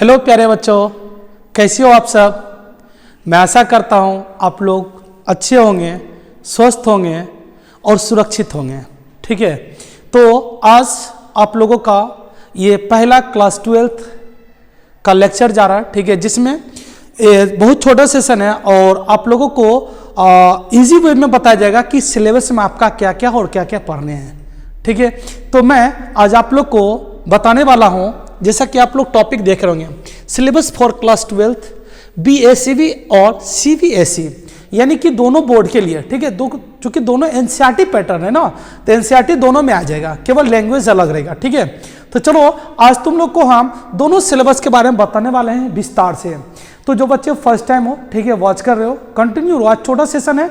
Hello प्यारे बच्चों, कैसे हो आप सब। मैं आशा करता हूँ आप लोग अच्छे होंगे, स्वस्थ होंगे और सुरक्षित होंगे। ठीक है, तो आज आप लोगों का ये पहला क्लास 12th का लेक्चर जा रहा है। ठीक है, जिसमें बहुत छोटा सेशन है और आप लोगों को इजी वे में बताया जाएगा कि सिलेबस में आपका क्या क्या और क्या क्या पढ़ने हैं। ठीक है, तो मैं आज आप लोग को बताने वाला हूँ, जैसा कि आप लोग टॉपिक देख रहे होंगे, syllabus for class 12th BACB और CBSE, यानी कि दोनों बोर्ड के लिए। ठीक है, चूंकि दोनों NCERT पैटर्न है ना, तो NCERT दोनों में आ जाएगा, केवल लैंग्वेज अलग रहेगा। ठीक है, तो चलो आज तुम लोग को हम दोनों सिलेबस के बारे में बताने वाले हैं विस्तार से। तो जो बच्चे फर्स्ट टाइम हो, ठीक है, वॉच कर रहे हो, कंटिन्यू रहो। आज छोटा सेशन है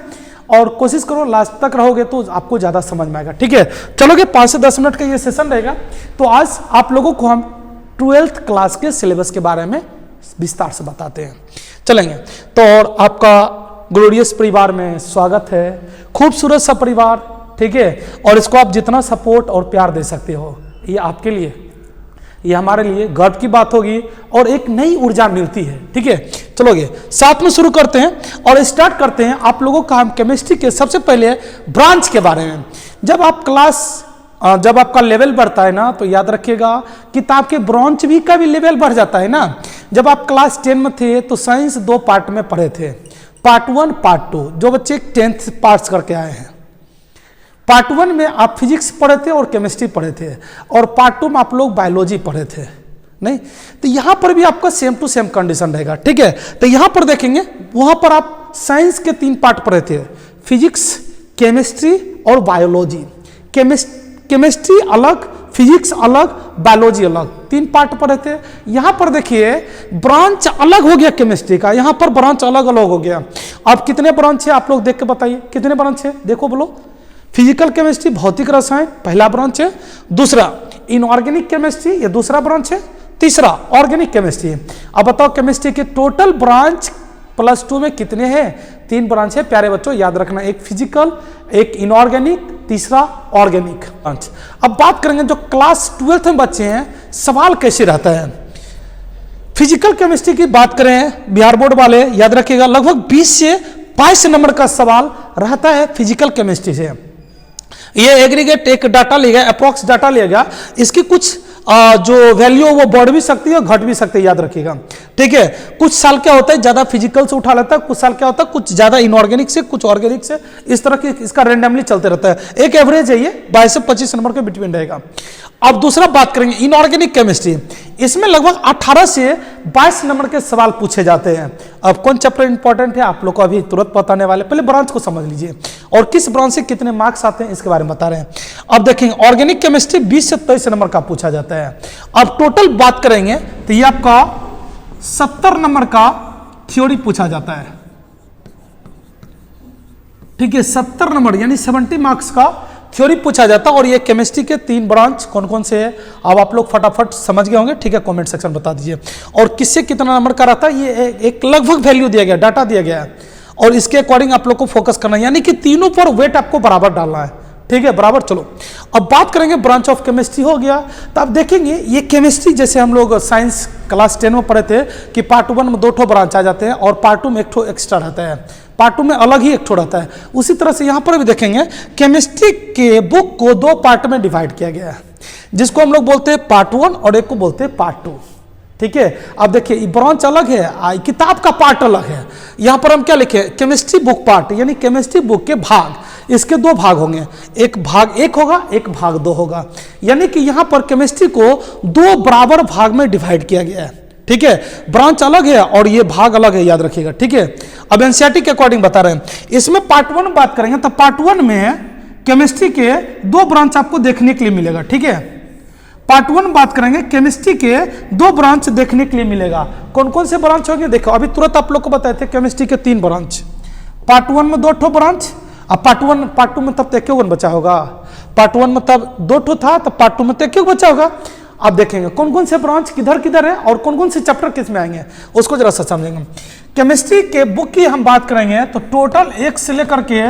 और कोशिश करो लास्ट तक रहोगे तो आपको ज़्यादा समझ में आएगा। ठीक है, चलोगे 5 से 10 मिनट का ये सेशन रहेगा। तो आज आप लोगों को हम 12th क्लास के सिलेबस के बारे में विस्तार से बताते हैं। चलेंगे तो, और आपका ग्लोरियस परिवार में स्वागत है, खूबसूरत सा परिवार। ठीक है, और इसको आप जितना सपोर्ट और प्यार दे सकते हो, ये आपके लिए, ये हमारे लिए गर्व की बात होगी और एक नई ऊर्जा मिलती है। ठीक है, चलोगे साथ में शुरू करते हैं और स्टार्ट करते हैं आप लोगों का हम केमिस्ट्री के सबसे पहले ब्रांच के बारे में। जब आपका लेवल बढ़ता है ना, तो याद रखिएगा किताब के ब्रांच भी का भी लेवल बढ़ जाता है ना। जब आप क्लास 10 में थे तो साइंस 2 पार्ट में पढ़े थे, पार्ट 1 पार्ट 2। जो बच्चे 10th पास करके आए हैं, पार्ट 1 में आप फिजिक्स पढ़े थे और केमिस्ट्री पढ़े थे, और पार्ट 2 में आप लोग बायोलॉजी पढ़े थे। नहीं, तो यहां पर भी आपका सेम टू सेम कंडीशन रहेगा। ठीक है, तो यहां पर देखेंगे, वहां पर आप साइंस के 3 पार्ट पढ़े थे, फिजिक्स, केमिस्ट्री और बायोलॉजी। केमिस्ट्री अलग, फिजिक्स अलग, बायोलॉजी अलग, 3 पार्ट पढ़े थे। यहां पर देखिए ब्रांच अलग हो गया केमिस्ट्री का, यहां पर ब्रांच अलग अलग हो गया। अब कितने ब्रांच है आप लोग देख के बताइए, कितने ब्रांच है, देखो बोलो। फिजिकल केमिस्ट्री भौतिक रसायन पहला ब्रांच है, दूसरा इनऑर्गेनिक केमिस्ट्री ये दूसरा ब्रांच है, तीसरा ऑर्गेनिक केमिस्ट्री। अब बताओ केमिस्ट्री के टोटल ब्रांच प्लस 2 में कितने हैं? 3 ब्रांच है प्यारे बच्चों, याद रखना, एक फिजिकल, एक इनऑर्गेनिक, तीसरा ऑर्गेनिक ब्रांच। अब बात करेंगे जो क्लास 12th में बच्चे हैं, सवाल कैसे रहता है। फिजिकल केमिस्ट्री की बात करें, बिहार बोर्ड वाले याद रखिएगा लगभग 20 से 22 नंबर का सवाल रहता है फिजिकल केमिस्ट्री से। ये एग्रीगेट एक डाटा लिया गया, अप्रॉक्स डाटा लिया गया, इसकी कुछ जो वैल्यू वो बढ़ भी सकती है घट भी सकती है, याद रखिएगा। ठीक है, कुछ साल क्या होता है ज्यादा फिजिकल से उठा लेता है, कुछ साल क्या होता है कुछ ज्यादा इनऑर्गेनिक से, कुछ ऑर्गेनिक से, इस तरह की इसका रैंडमली चलते रहता है। एक एवरेज है ये 22 से 25 नंबर के बिटवीन रहेगा। अब दूसरा बात करेंगे इनऑर्गेनिक केमिस्ट्री, इसमें लगभग 18 से 22 नंबर के सवाल पूछे जाते हैं। अब कौन चैप्टर इंपॉर्टेंट है आप लोग को अभी तुरंत बताने वाले, पहले ब्रांच को समझ लीजिए और किस ब्रांच से कितने मार्क्स आते हैं इसके बारे में बता रहे हैं। अब देखेंगे ऑर्गेनिक केमिस्ट्री 20 से 23 नंबर का पूछा जाता है। अब टोटल बात करेंगे तो ये आपका 70 नंबर का थ्योरी पूछा जाता है। ठीक है, 70 नंबर यानी 70 मार्क्स का थ्योरी पूछा जाता है। और ये केमिस्ट्री के 3 ब्रांच कौन कौन से है अब आप लोग फटाफट समझ गए होंगे। ठीक है, कमेंट सेक्शन बता दीजिए। और किससे कितना नंबर का रहता है, ये एक लगभग वैल्यू दिया गया, डाटा दिया गया है, और इसके अकॉर्डिंग आप लोग को फोकस करना है, यानी कि तीनों पर वेट आपको बराबर डालना है। ठीक है, बराबर। चलो अब बात करेंगे ब्रांच ऑफ केमिस्ट्री हो गया। तो अब देखेंगे ये केमिस्ट्री, जैसे हम लोग साइंस क्लास 10 में पढ़े थे कि पार्ट 1 में 2 ठो ब्रांच आ जाते हैं और पार्ट 2 में 1 ठो एक्स्ट्रा रहता है, पार्ट 2 में अलग ही 1 ठो रहता है। उसी तरह से यहाँ पर भी देखेंगे केमिस्ट्री के बुक को 2 पार्ट में डिवाइड किया गया है, जिसको हम लोग बोलते हैं पार्ट 1 और एक को बोलते हैं पार्ट 2। ठीक है, अब देखिए ब्रांच अलग है, किताब का पार्ट अलग है। यहाँ पर हम क्या लिखे, केमिस्ट्री बुक पार्ट, यानी केमिस्ट्री बुक के भाग, इसके 2 भाग होंगे, एक भाग 1 होगा, एक भाग 2 होगा, यानी कि यहाँ पर केमिस्ट्री को 2 बराबर भाग में डिवाइड किया गया है। ठीक है, ब्रांच अलग है और ये भाग अलग है, याद रखिएगा। ठीक है, अब एनसीईआरटी के अकॉर्डिंग बता रहे हैं। इसमें पार्ट 1 बात करेंगे तो पार्ट 1 में केमिस्ट्री के 2 ब्रांच आपको देखने के लिए मिलेगा। ठीक है, पार्ट 1 बात करेंगे केमिस्ट्री के 2 ब्रांच देखने के लिए मिलेगा। कौन कौन से ब्रांच होंगे देखो, अभी तुरंत आप लोग को बताए थे केमिस्ट्री के 3 ब्रांच, पार्ट 1 में 2 ठो ब्रांच। अब पार्ट 2 में तब तक क्यों बचा होगा, पार्ट 1 में तब 2 ठो था, तब पार्ट 2 में तक क्यों बचा होगा। अब देखेंगे कौन कौन से ब्रांच किधर किधर है और कौन कौन से चैप्टर किस में आएंगे, उसको जरा सा समझेंगे। केमिस्ट्री के बुक की हम बात करेंगे तो टोटल 1 से लेकर के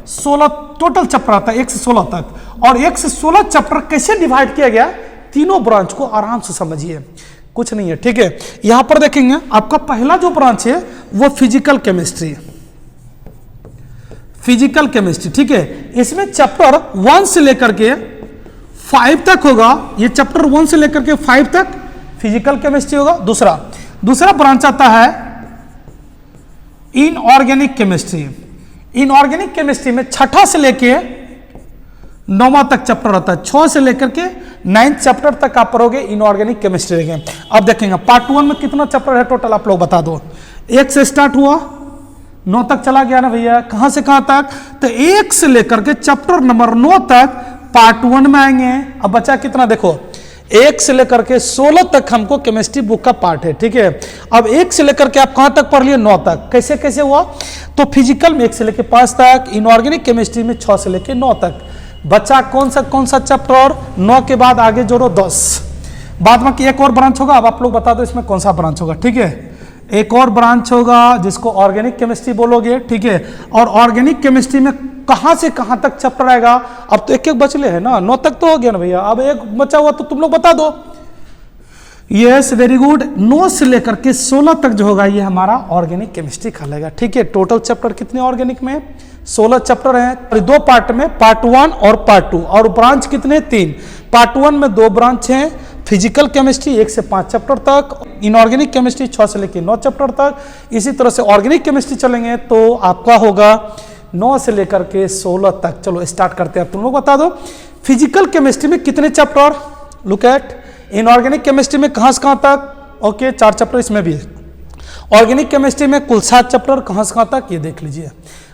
16 टोटल चैप्टर आता है, 1 से 16 तक। और 1 से 16 चैप्टर कैसे डिवाइड किया गया, तीनों ब्रांच को आराम से समझिए। कुछ नहीं है, ठीक है। यहां पर देखेंगे आपका पहला जो ब्रांच है वो फिजिकल केमिस्ट्री, फिजिकल केमिस्ट्री, ठीक है। इसमें चैप्टर 1 से लेकर के 5 तक होगा, ये चैप्टर 1 से लेकर के 5 तक फिजिकल केमिस्ट्री होगा। दूसरा ब्रांच आता है इनऑर्गेनिक केमिस्ट्री। इनऑर्गेनिक केमिस्ट्री में छठा से लेके 9वां तक चैप्टर आता है, 6 से लेकर के 9th चैप्टर तक आप पढ़ोगे इनऑर्गेनिक केमिस्ट्री रहेंगे। अब देखेंगे पार्ट 1 में कितना चैप्टर है टोटल, आप लोग बता दो। 1 से स्टार्ट हुआ 9 तक चला गया ना भैया, कहां से कहां तक, तो 1 से लेकर के चैप्टर नंबर 9 तक पार्ट 1 में आएंगे। अब बचा कितना देखो, 1 से लेकर के 16 तक हमको केमिस्ट्री बुक का पार्ट है, ठीक है। अब 1 से लेकर के आप कहां तक पढ़ लिए, 9 तक। कैसे कैसे हुआ, तो फिजिकल में 1 से लेकर 5 तक, इनऑर्गेनिक केमिस्ट्री में 6 से लेकर 9 तक। बच्चा कौन सा चैप्टर, 9 के बाद आगे जोड़ो 10, बाद में एक और ब्रांच होगा। अब आप लोग बता दो इसमें कौन सा ब्रांच होगा, ठीक है। एक और ब्रांच होगा जिसको ऑर्गेनिक केमिस्ट्री बोलोगे, ठीक है। और ऑर्गेनिक केमिस्ट्री में कहां से कहां तक चैप्टर आएगा, अब तो एक बचले है ना, 9 तक तो हो गया ना भैया, अब एक बचा हुआ तो तुम लोग बता दो। यस वेरी गुड, 9 से लेकर के 16 तक जो होगा ये हमारा ऑर्गेनिक केमिस्ट्री कहलाएगा, ठीक है। टोटल चैप्टर कितने ऑर्गेनिक में, 16 चैप्टर हैं, 2 पार्ट में, पार्ट 1 और पार्ट 2, और ब्रांच कितने, 3। पार्ट 1 में 2 ब्रांच हैं, फिजिकल केमिस्ट्री 1 से 5 चैप्टर तक, इनऑर्गेनिक केमिस्ट्री 6 से लेकर 9 चैप्टर तक। इसी तरह से ऑर्गेनिक केमिस्ट्री चलेंगे तो आपका होगा 9 से लेकर के 16 तक। चलो स्टार्ट करते हैं, तुम लोग बता दो फिजिकल केमिस्ट्री में कितने chapter, look at. Inorganic chemistry में कहां से कहां तक, ओके 4 चैप्टर इसमें भी है। ऑर्गेनिक केमिस्ट्री में कुल 7 चैप्टर, कहां से कहां तक ये देख लीजिए।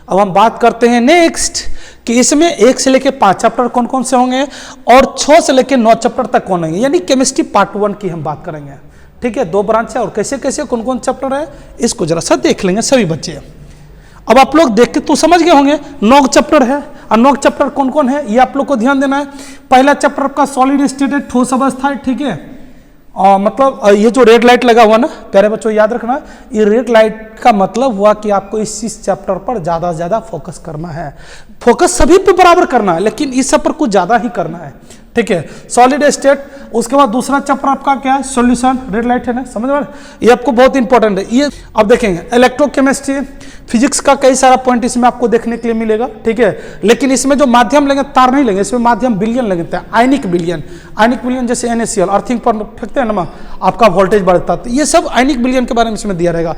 अब हम बात करते हैं नेक्स्ट कि इसमें 1 से लेकर 5 चैप्टर कौन कौन से होंगे और 6 से लेकर 9 चैप्टर तक कौन होंगे, यानी केमिस्ट्री पार्ट 1 की हम बात करेंगे, ठीक है। 2 ब्रांच है और कैसे कैसे कौन कौन चैप्टर है इसको जरा सा देख लेंगे सभी बच्चे। अब आप लोग देख के तो समझ गए होंगे 9 चैप्टर है, और 9 चैप्टर कौन कौन है ये आप लोग को ध्यान देना है। पहला चैप्टर आपका सॉलिड स्टेट है, ठोस अवस्था है, ठीक है। मतलब ये जो रेड लाइट लगा हुआ ना प्यारे बच्चों याद रखना, ये रेड लाइट का मतलब हुआ कि आपको इस चैप्टर पर ज्यादा से ज्यादा फोकस करना है। फोकस सभी पे बराबर करना है लेकिन इस सब पर कुछ ज्यादा ही करना है, ठीक है। सॉलिड स्टेट, उसके बाद दूसरा चैप्टर आपका क्या है, सॉल्यूशन, रेड लाइट है ना, समझ में, ये आपको बहुत इंपॉर्टेंट है ये। अब देखेंगे इलेक्ट्रोकेमिस्ट्री, फिजिक्स का कई सारा पॉइंट इसमें आपको देखने के लिए मिलेगा, ठीक है। लेकिन इसमें जो माध्यम लेंगे तार नहीं लेंगे, इसमें माध्यम विलयन लेंगे, आयनिक विलयन जैसे NaCl अर्थिंग पर फेंकते हैं ना आपका वोल्टेज बढ़ता है, तो ये सब आयनिक विलयन के बारे में इसमें दिया रहेगा।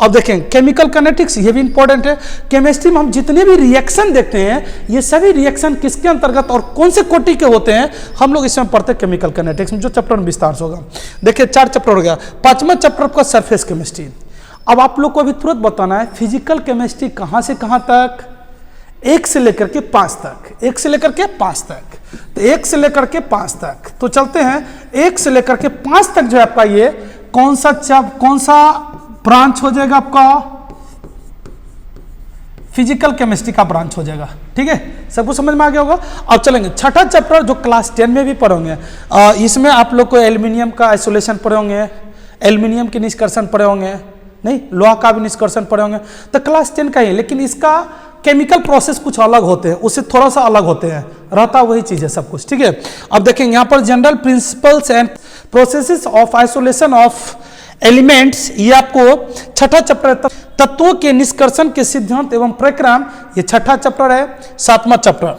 अब देखें केमिकल काइनेटिक्स, ये भी इंपॉर्टेंट है। केमिस्ट्री में हम जितने भी रिएक्शन देखते हैं ये सभी रिएक्शन किसके अंतर्गत और कौन से कोटि के होते हैं हम लोग इसमें पढ़ते हैं केमिकल काइनेटिक्स में, जो चैप्टर में विस्तार से होगा। देखिए 4 चैप्टर हो गया। 5वां चैप्टर का सरफेस केमिस्ट्री। अब आप लोग को अभी तुरंत बताना है फिजिकल केमिस्ट्री कहां से कहां तक, 1 से लेकर के 5 तक, 1 से लेकर के 5 तक, तो 1 से लेकर के 5 तक तो चलते हैं। 1 से लेकर के 5 तक जो है आपका ये कौन सा ब्रांच हो जाएगा, आपका फिजिकल केमिस्ट्री का ब्रांच हो जाएगा, ठीक है। सबको समझ में आ गया होगा। अब चलेंगे छठा चैप्टर जो क्लास 10 में भी पढ़ोगे, इसमें आप लोग को एल्यूमिनियम का आइसोलेशन पढ़े होंगे, एल्यूमिनियम के निष्कर्षण पढ़े होंगे, नहीं लोहा का भी निष्कर्षण पढ़े होंगे, तो क्लास 10 का ही, लेकिन इसका केमिकल प्रोसेस कुछ अलग होते हैं, उससे थोड़ा सा अलग होते हैं, रहता वही चीज है सब कुछ, ठीक है। अब देखेंगे यहाँ पर general principles and processes of isolation of elements, ये आपको छठा चैप्टर, तत्वों के निष्कर्षण के सिद्धांत एवं प्रक्रम, ये छठा चैप्टर है। 7वां चैप्टर,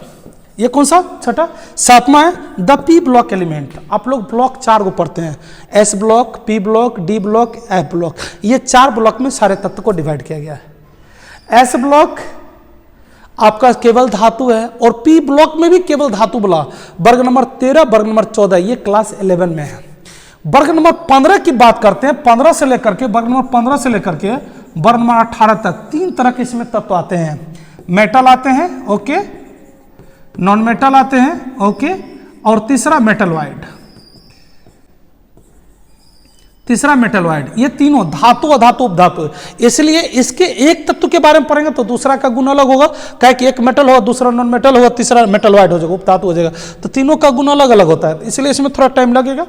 ये कौन सा छठा, 7वां है द पी ब्लॉक एलिमेंट। आप लोग ब्लॉक 4 को पढ़ते हैं, S block, P block, D block, F block, ये 4 ब्लॉक में सारे तत्व को डिवाइड किया गया है। S ब्लॉक आपका केवल धातु है और P ब्लॉक में भी केवल धातु बोला, वर्ग नंबर 13, वर्ग नंबर 14, ये क्लास 11 में है। वर्ग नंबर 15 की बात करते हैं, 15 से लेकर के वर्ग नंबर 15 से लेकर के वर्ग नंबर 18 तक 3 तरह के इसमें तत्व आते हैं। मेटल आते हैं, ओके, नॉन मेटल आते हैं, ओके, और तीसरा मेटल वाइड, ये तीनों धातु अधातु उपधातु। इसलिए इसके एक तत्व के बारे में पढ़ेंगे तो दूसरा का गुण अलग होगा, क्या कि एक मेटल होगा, दूसरा नॉन मेटल होगा, तीसरा मेटल वाइड हो जाएगा, उपधातु हो जाएगा, तो तीनों का गुण अलग अलग होता है, इसलिए इसमें थोड़ा टाइम लगेगा।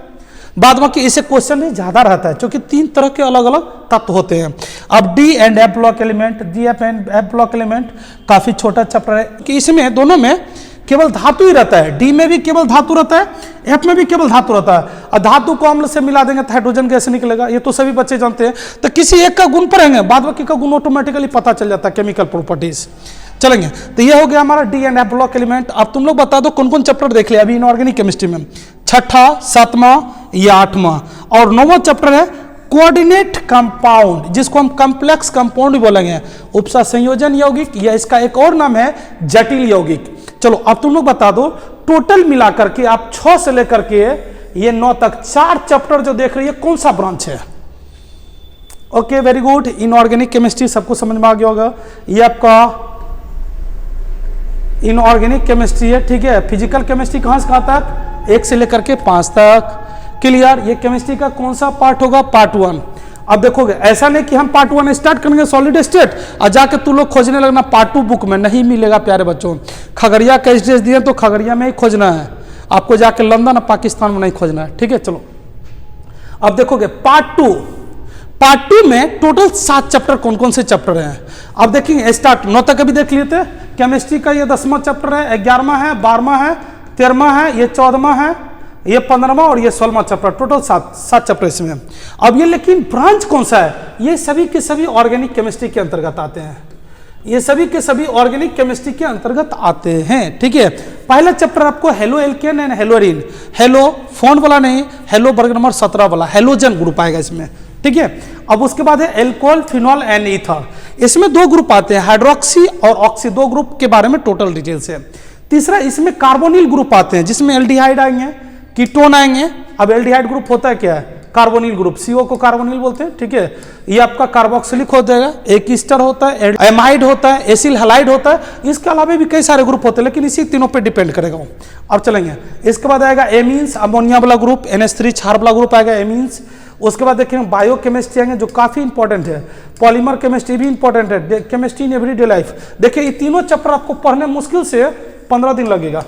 बाद में कि इसे क्वेश्चन नहीं ज्यादा रहता है क्योंकि 3 तरह के अलग अलग तत्व होते हैं। अब D and F block element, D F and F block element काफी छोटा चैप्टर है कि इसमें दोनों में केवल धातु ही रहता है, डी में भी केवल धातु रहता है, एफ में भी केवल धातु रहता है। और धातु को अम्ल से मिला देंगे तो हाइड्रोजन गैस निकलेगा, ये तो सभी बच्चे जानते हैं। तो किसी एक का गुण पढ़ेंगे, बाद बाकी का गुण ऑटोमेटिकली पता चल जाता है, केमिकल प्रॉपर्टीज। चलेंगे, तो ये हो गया हमारा D and F block element. अब तुम लोग बता दो कौन कौन चैप्टर देख लिया अभी इनऑर्गेनिक केमिस्ट्री में, छठा, सातवां या आठवां। और नौवां चैप्टर है कोऑर्डिनेट कंपाउंड, जिसको हम कॉम्प्लेक्स कंपाउंड भी बोलेंगे, उपसा संयोजन यौगिक, या इसका एक और नाम है जटिल यौगिक। चलो अब तुम लोग बता दो टोटल मिलाकर के आप 6 से लेकर के ये 9 तक 4 चैप्टर जो देख रही है कौन सा ब्रांच है? Okay, very good. Inorganic chemistry सबको समझ में आ गया होगा, ये आपका इनऑर्गेनिक केमिस्ट्री है, ठीक है। फिजिकल केमिस्ट्री कहां से कहां तक? 1 से लेकर के 5 तक। क्लियर? ये केमिस्ट्री का कौन सा पार्ट होगा? पार्ट 1। अब देखोगे ऐसा नहीं कि हम पार्ट 1 स्टार्ट करेंगे सॉलिड स्टेट और जाके तू लोग खोजने लगना पार्ट 2 बुक में, नहीं मिलेगा प्यारे बच्चों। खगड़िया का एड्रेस दिए तो खगड़िया में ही खोजना है, आपको जाके लंदन और पाकिस्तान में नहीं खोजना है, ठीक है। चलो अब देखोगे पार्ट 2 में टोटल 7 चैप्टर कौन कौन से चैप्टर हैं? अब देखेंगे स्टार्ट 9 तक अभी देख लिए थे। केमिस्ट्री का ये 10वां चैप्टर है, 11वां है, 12वां है, 13वां है, ये 14वां है, ये 15वां और ये 16वां चैप्टर, टोटल 7 चैप्टर इसमें। अब ये लेकिन ब्रांच कौन सा है? ये सभी के सभी ऑर्गेनिक केमिस्ट्री के अंतर्गत आते हैं, ये सभी के सभी ऑर्गेनिक केमिस्ट्री के अंतर्गत आते हैं, ठीक है। पहला चैप्टर आपको halo alkane and haloarene, hello phone वाला नहीं, हेलो वर्ग नंबर 17 वाला हेलोजन ग्रुप आएगा इसमें, ठीक है। अब उसके बाद है एल्कोहल, फिनॉल एंड ईथर, इसमें 2 ग्रुप आते हैं, हाइड्रोक्सी और ऑक्सी, 2 ग्रुप के बारे में टोटल डिटेल्स है। तीसरा इसमें कार्बोनिल ग्रुप आते हैं, जिसमें एल्डिहाइड आएंगे, कीटोन आएंगे। अब एल्डिहाइड ग्रुप होता है क्या है? कार्बोनिल ग्रुप, सीओ को कार्बोनिल बोलते हैं, ठीक है। ये आपका कार्बोक्सिलिक हो जाएगा, एक ईस्टर होता है, एमाइड होता है, एसिल हैलाइड होता है, इसके अलावा भी कई सारे ग्रुप होते हैं, लेकिन इसी तीनों पे डिपेंड करेगा। अब चलेंगे, इसके बाद आएगा एमीन्स, अमोनिया वाला ग्रुप, NH3 क्षार वाला ग्रुप आएगा एमीन्स। उसके बाद देखेंगे बायो केमिस्ट्री आएंगे जो काफी इंपॉर्टेंट है, पॉलीमर केमिस्ट्री भी इंपॉर्टेंट है, केमिस्ट्री इन एवरीडे लाइफ। देखिए ये तीनों चैप्टर आपको पढ़ने मुश्किल से 15 दिन लगेगा,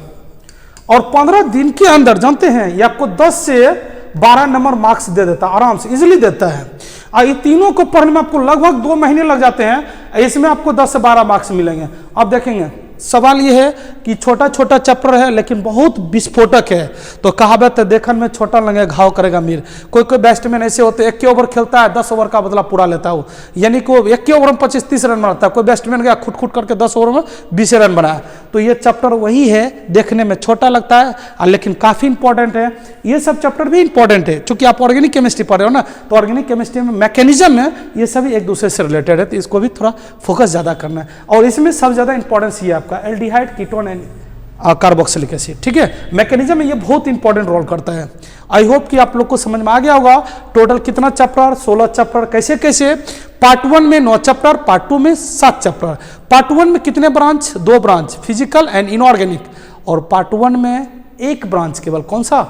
और 15 दिन के अंदर जानते हैं ये आपको 10 से 12 नंबर मार्क्स दे देता है, आराम से इजीली देता है। और ये तीनों को पढ़ने में आपको लगभग 2 महीने लग जाते हैं, इसमें आपको 10 से 12 मार्क्स मिलेंगे। अब देखेंगे सवाल ये है कि छोटा छोटा चैप्टर है लेकिन बहुत विस्फोटक है, तो कहावत है देखन में छोटा लगे घाव करेगा मीर। कोई कोई बैट्समैन ऐसे होते हैं 1 ओवर खेलता है 10 ओवर का बदला पूरा लेता है, यानी कि वो 1 ओवर में 25-30 रन बनाता है। कोई बैट्समैन गया खुट खुट करके 10 ओवर में 20 रन बनाया। तो ये चैप्टर वही है, देखने में छोटा लगता है लेकिन काफी इंपॉर्टेंट है। ये सब चैप्टर भी इंपॉर्टेंट है, चूंकि आप ऑर्गेनिक केमिस्ट्री पढ़ रहे हो ना, तो ऑर्गेनिक केमिस्ट्री में मैकेनिज्म है, ये सभी एक दूसरे से रिलेटेड है, तो इसको भी थोड़ा फोकस ज्यादा करना है। और इसमें सबसे ज्यादा इंपॉर्टेंस ये आपका aldehyde, ketone and carboxylic acid, ठीक है। मैकेनिज्म में ये बहुत इंपॉर्टेंट रोल करता है। आई होप कि आप लोग को समझ में आ गया होगा। टोटल कितना चैप्टर? 16 चैप्टर। कैसे कैसे? पार्ट 1 में 9 चैप्टर, पार्ट 2 में 7 चैप्टर। पार्ट 1 में कितने branch? 2 branch, physical and inorganic. और पार्ट 1 में 1 ब्रांच केवल, कौन सा?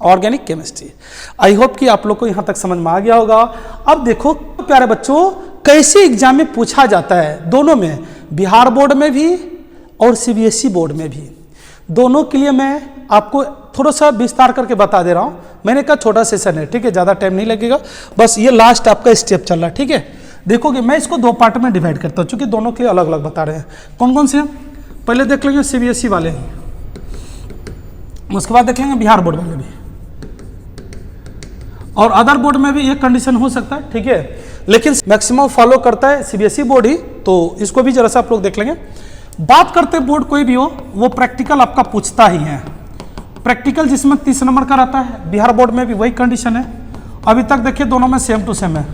Organic chemistry. आई होप कि आप लोग को यहां तक समझ में आ गया होगा। अब देखो प्यारे बच्चों, कैसे एग्जाम में पूछा जाता है, दोनों में, बिहार बोर्ड में भी और CBSE बोर्ड में भी, दोनों के लिए मैं आपको थोड़ा सा विस्तार करके बता दे रहा हूं। मैंने कहा छोटा सेशन है, ठीक है, ज़्यादा टाइम नहीं लगेगा, बस ये लास्ट आपका स्टेप चल रहा है, ठीक है। देखोगे मैं इसको 2 पार्ट में डिवाइड करता हूं, चूंकि दोनों के लिए अलग अलग बता रहे हैं। कौन कौन से? पहले देख लेंगे CBSE वाले, उसके बाद देख लेंगे बिहार बोर्ड वाले भी, और अदर बोर्ड में भी एक कंडीशन हो सकता है, ठीक है, लेकिन मैक्सिमम फॉलो करता है CBSE बोर्ड ही, तो इसको भी जरा सा आप लोग देख लेंगे। बात करते बोर्ड कोई भी हो, वो प्रैक्टिकल आपका पूछता ही है। प्रैक्टिकल जिसमें 30 नंबर का रहता है, बिहार बोर्ड में भी वही कंडीशन है। अभी तक देखिए दोनों में सेम टू सेम है,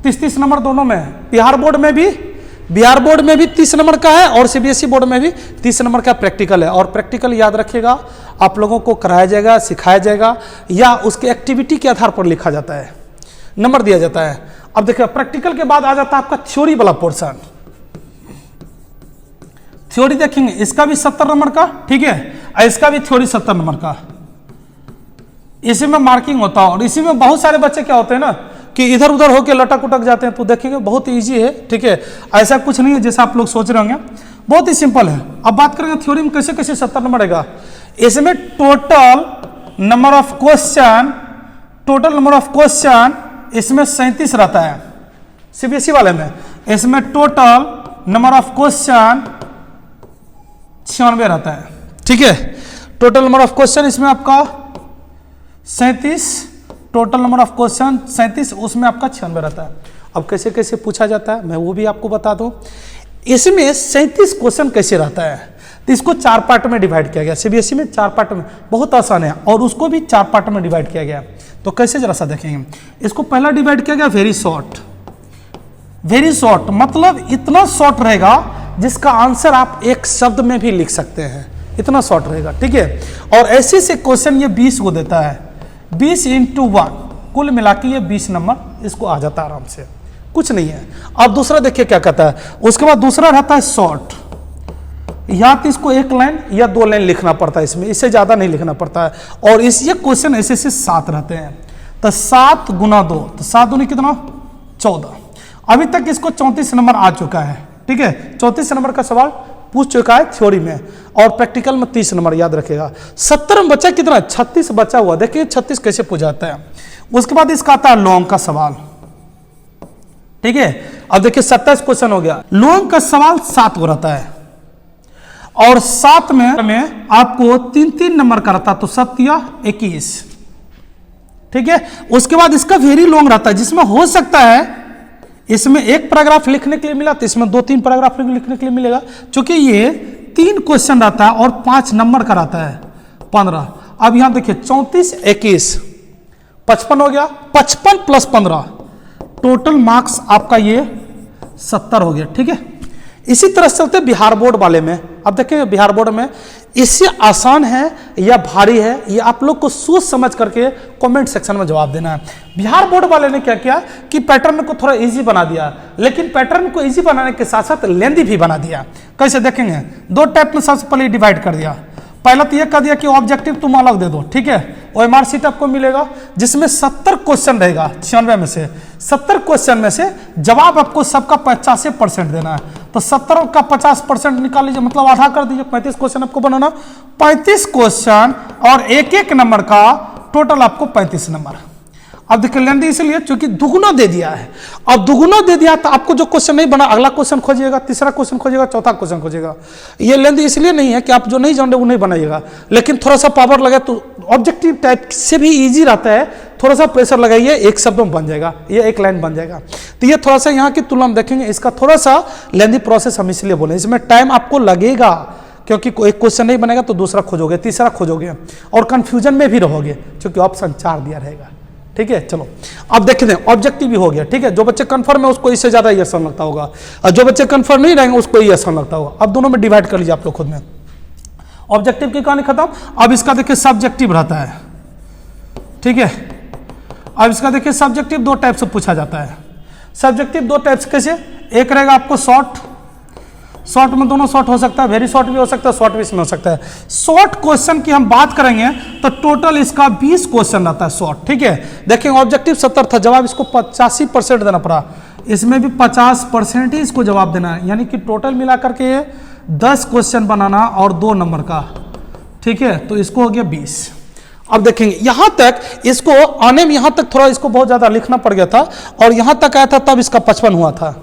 30-30 नंबर दोनों में है। बिहार बोर्ड में भी 30 नंबर का है और CBSE बोर्ड में भी 30 नंबर का प्रैक्टिकल है। और प्रैक्टिकल याद रखिएगा, आप लोगों को कराया जाएगा, सिखाया जाएगा, या उसके एक्टिविटी के आधार पर लिखा जाता है, नंबर दिया जाता है। अब देखिए प्रैक्टिकल के बाद आ जाता है आपका थ्योरी वाला पोर्शन। थ्योरी देखेंगे, इसका भी 70 नंबर का, ठीक है, और इसका भी थ्योरी 70 नंबर का। इसी में मार्किंग होता है, और इसी में बहुत सारे बच्चे क्या होते हैं ना कि इधर उधर होकर लटक उटक जाते हैं। तो देखेंगे बहुत इजी है, ठीक है, ऐसा कुछ नहीं है जैसा आप लोग सोच रहे होंगे, बहुत ही सिंपल है। अब बात करेंगे थ्योरी में कैसे कैसे 70 नंबर आएगा। इसमें टोटल नंबर ऑफ क्वेश्चन इसमें 37 रहता है CBSE वाले में। इसमें टोटल नंबर ऑफ क्वेश्चन 96 रहता है। ठीक है, टोटल नंबर ऑफ क्वेश्चन इसमें आपका 37, टोटल नंबर ऑफ क्वेश्चन 37, उसमें आपका 96 रहता है। अब कैसे कैसे पूछा जाता है मैं वो भी आपको बता दूं। इसमें 37 क्वेश्चन कैसे रहता है, तो इसको 4 पार्ट में डिवाइड किया गया। सीबीएसई में 4 पार्ट में, बहुत आसान है, और उसको भी 4 पार्ट में डिवाइड किया गया। तो कैसे जरा सा देखेंगे। इसको पहला डिवाइड किया गया वेरी शॉर्ट। वेरी शॉर्ट मतलब इतना शॉर्ट रहेगा जिसका आंसर आप एक शब्द में भी लिख सकते हैं, इतना शॉर्ट रहेगा। ठीक है, और ऐसे से क्वेश्चन ये 20 को देता है, 20 × 1, कुल मिला के ये 20 नंबर इसको आ जाता है आराम से, कुछ नहीं है। अब दूसरा देखिए क्या कहता है, उसके बाद दूसरा रहता है शॉर्ट। या तो इसको 1 लाइन या 2 लाइन लिखना पड़ता है, इसमें इससे ज्यादा नहीं लिखना पड़ता है। और इस ये क्वेश्चन ऐसे से 7 रहते हैं, तो 7 × 2, तो 7 दूनी कितना 14। अभी तक इसको 34 नंबर आ चुका है। ठीक है, 34 नंबर का सवाल पूछ चुका है थ्योरी में, और प्रैक्टिकल में 30 नंबर याद रखेगा। 70 में बचा कितना, 36 बचा हुआ। देखिए 36 कैसे पूछा जाता है। उसके बाद इसका आता है लॉन्ग का सवाल। ठीक है, अब देखिए 27 क्वेश्चन हो गया। लॉन्ग का सवाल 7 को रहता है, और 7 में आपको 3-3 नंबर का रहता है, तो 7 या 21। ठीक है, उसके बाद इसका वेरी लॉन्ग रहता है, जिसमें हो सकता है इसमें 1 पैराग्राफ लिखने के लिए मिला, तो इसमें 2-3 पैराग्राफ लिखने के लिए मिलेगा। क्योंकि ये 3 क्वेश्चन रहता है और 5 नंबर का रहता है, 15। अब यहां देखिए 34, 21, 55 हो गया। 55 + 15 टोटल मार्क्स आपका ये 70 हो गया। ठीक है, इसी तरह से चलते बिहार बोर्ड वाले में। अब देखिए बिहार बोर्ड में इससे आसान है या भारी है, ये आप लोग को सोच समझ करके कमेंट सेक्शन में जवाब देना है। बिहार बोर्ड वाले ने क्या किया कि पैटर्न को थोड़ा इजी बना दिया, लेकिन पैटर्न को इजी बनाने के साथ साथ लेंदी भी बना दिया। कैसे देखेंगे, 2 टाइप में सबसे पहले डिवाइड कर दिया। पहला तो ये कह दिया कि ऑब्जेक्टिव तुम अलग दे दो। ठीक है, OMR शीट आपको मिलेगा जिसमें 70 क्वेश्चन रहेगा। 96 में से 70 क्वेश्चन में से जवाब आपको सबका 85% देना है। तो 70 का 50% निकाल लीजिए, मतलब आधा कर दीजिए। 35 क्वेश्चन आपको बनाना, 35 क्वेश्चन और 1-1 नंबर का टोटल आपको 35 नंबर। अब देखिए लेंदी इसलिए क्योंकि दुगुना दे दिया है। अब दुगुना दे दिया तो आपको जो क्वेश्चन नहीं बना अगला क्वेश्चन खोजिएगा, तीसरा क्वेश्चन खोजिएगा, चौथा क्वेश्चन खोजिएगा। ये लेंदी इसलिए नहीं है कि आप जो नहीं जानते वो नहीं बनाइएगा, लेकिन थोड़ा सा पावर लगे तो ऑब्जेक्टिव टाइप से भी इजी रहता है। थोड़ा सा प्रेशर लगाइए, एक शब्द में बन जाएगा, ये 1 लाइन बन जाएगा। तो ये थोड़ा सा यहाँ की तुलना में देखेंगे, इसका थोड़ा सा लेंदी प्रोसेस हम इसलिए बोले, इसमें टाइम आपको लगेगा, क्योंकि एक क्वेश्चन नहीं बनेगा तो दूसरा खोजोगे, तीसरा खोजोगे, और कंफ्यूजन में भी रहोगे क्योंकि ऑप्शन 4 दिया रहेगा। ठीक है, चलो अब देखते हैं। ऑब्जेक्टिव भी हो गया। ठीक है, जो बच्चे कंफर्म है उसको इससे ज्यादा ये आसान लगता होगा, और जो बच्चे कंफर्म नहीं रहेंगे उसको ये आसान लगता होगा। अब दोनों में डिवाइड कर लीजिए आप लोग खुद में। ऑब्जेक्टिव की कहानी खत्म। अब इसका देखिए सब्जेक्टिव रहता है। ठीक है, अब इसका देखिए सब्जेक्टिव 2 टाइप से पूछा जाता है। सब्जेक्टिव 2 टाइप से कैसे, एक रहेगा आपको शॉर्ट, शॉर्ट में दोनों शॉर्ट हो सकता है, वेरी शॉर्ट भी हो सकता है, शॉर्ट भी इसमें हो सकता है। शॉर्ट क्वेश्चन की हम बात करेंगे तो टोटल इसका 20 क्वेश्चन रहता है शॉर्ट। ठीक है, देखिए ऑब्जेक्टिव 70 था, जवाब इसको 85% देना पड़ा, इसमें भी 50% ही इसको जवाब देना है, यानी कि टोटल मिला करके 10 क्वेश्चन बनाना और 2 नंबर का। ठीक है, तो इसको हो गया 20। अब देखेंगे यहां तक, इसको आने में यहां तक थोड़ा इसको बहुत ज्यादा लिखना पड़ गया था, और यहां तक आया था तब इसका 55 हुआ था।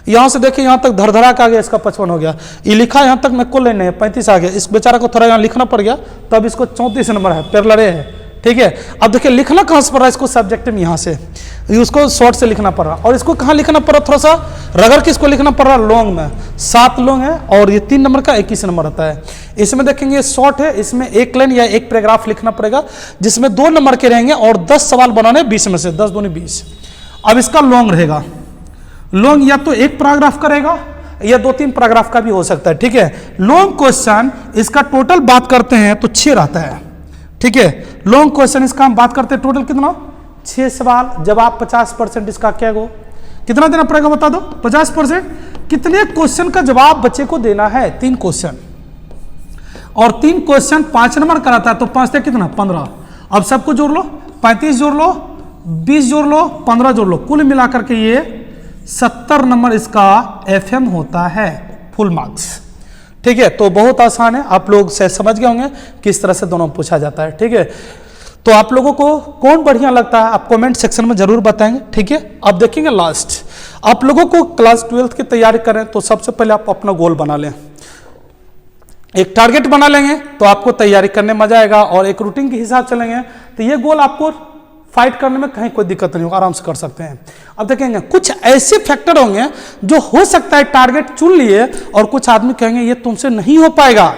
यहां से देखिए यहां तक धड़धड़ा का आ गया, इसका 55 हो गया। ये लिखा यहां तक मैं को लेने है 35 आ गया, इस बेचारा को थोड़ा यहां लिखना पड़ गया, तब इसको 34 नंबर है, पैरेलल है। ठीक है, अब देखिए लिखना कहां से पड़ रहा है, इसको सब्जेक्ट में यहां से, उसको शॉर्ट से लिखना पड़ रहा, और इसको कहां लिखना पड़ रहा, थोड़ा सा रगड़ के इसको लिखना पड़ रहा लॉन्ग में। 7 लॉन्ग है और ये 3 नंबर का 21 नंबर रहता है। इसमें देखेंगे शॉर्ट है, इसमें 1 लाइन या 1 पैराग्राफ लिखना पड़ेगा, जिसमें 2 नंबर के रहेंगे और 10 सवाल बनाने 20 में से, 10 दूनी 20। अब इसका लॉन्ग रहेगा, लॉन्ग या तो 1 पैराग्राफ करेगा या 2-3 पैराग्राफ का भी हो सकता है। ठीक है, लॉन्ग क्वेश्चन इसका टोटल बात करते हैं तो 6 रहता है। ठीक है, लॉन्ग क्वेश्चन इसका हम बात करते हैं टोटल कितना, 6 सवाल, जवाब 50%, इसका क्या गो कितना देना पड़ेगा बता दो, 50%। कितने क्वेश्चन का जवाब बच्चे को देना है, 3 क्वेश्चन, और 3 क्वेश्चन 5 नंबर का रहता है, तो 5 से कितना 15। अब सबको जोड़ लो, 35 जोड़ लो, 20 जोड़ लो, 15 जोड़ लो, कुल मिलाकर के ये 70 नंबर इसका FM होता है, फुल मार्क्स। ठीक है, तो बहुत आसान है, आप लोग से समझ गए होंगे किस तरह से दोनों पूछा जाता है। ठीक है, तो आप लोगों को कौन बढ़िया लगता है आप कमेंट सेक्शन में जरूर बताएंगे। ठीक है, अब देखेंगे लास्ट, आप लोगों को क्लास 12th की तैयारी करें तो सबसे पहले आप अपना गोल बना लें। एक टारगेट बना लेंगे तो आपको तैयारी करने में मजा आएगा, और एक रूटीन के हिसाब चलेंगे तो ये गोल आपको फाइट करने में कहीं कोई दिक्कत नहीं होगा, आराम से कर सकते हैं। अब देखेंगे कुछ ऐसे फैक्टर होंगे जो हो सकता है टारगेट चुन लिए और कुछ आदमी कहेंगे ये तुमसे नहीं हो पाएगा,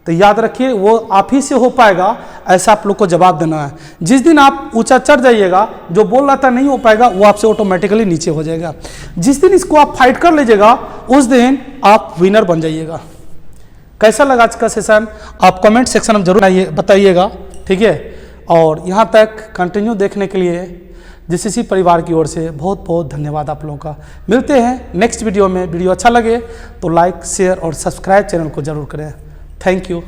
तो याद रखिए वो आप ही से हो पाएगा, ऐसा आप लोग को जवाब देना है। जिस दिन आप ऊंचा चढ़ जाइएगा, जो बोल रहा था नहीं हो पाएगा वो आपसे ऑटोमेटिकली नीचे हो जाएगा। जिस दिन इसको आप फाइट कर लीजिएगा उस दिन आप विनर बन जाइएगा। कैसा लगा आज का सेशन आप कमेंट सेक्शन में जरूर बताइएगा, ठीक है। और यहाँ तक कंटिन्यू देखने के लिए जीसीसी परिवार की ओर से बहुत बहुत धन्यवाद आप लोगों का। मिलते हैं नेक्स्ट वीडियो में। वीडियो अच्छा लगे तो लाइक शेयर और सब्सक्राइब चैनल को जरूर करें। Thank you.